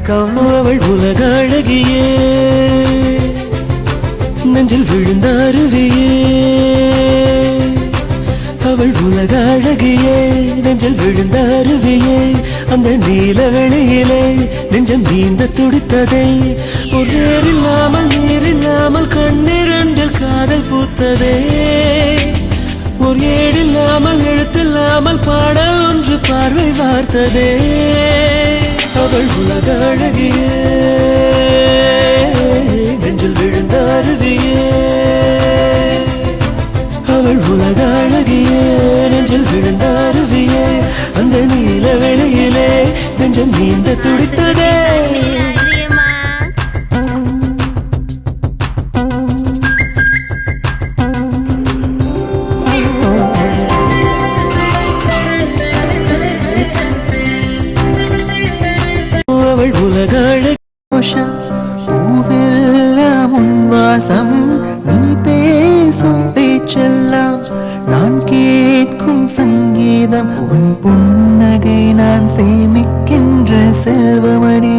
அவள் உலக அழகியே நெஞ்சில் விழுந்த அருவியே அவள் உலக அழகியே நெஞ்சில் விழுந்த அருவியே அந்த நீல வெளியிலே நெஞ்சம் நீந்த துடித்ததே ஒரு ஏறில்லாமல் நீரில்லாமல் கண்ணீரண்டில் காதல் பூத்ததே ஒரு ஏடில்லாமல் எழுத்தில்லாமல் பாடல் ஒன்று பார்வை வார்த்ததே அவள் உலக அழகியே நெஞ்சில் விழுந்த அருவியே அவள் உலக அழகியே நெஞ்சில் விழுந்த அருவியே அந்த நீல வெளியிலே நெஞ்சம் நீந்த துடித்ததே பூவெல்லாம் உன் வாசம் நீ பேசும் பேச்செல்லாம் நான் கேட்கும் சங்கீதம் உன் புன்னகை நான் சேமிக்கின்ற செல்வமடி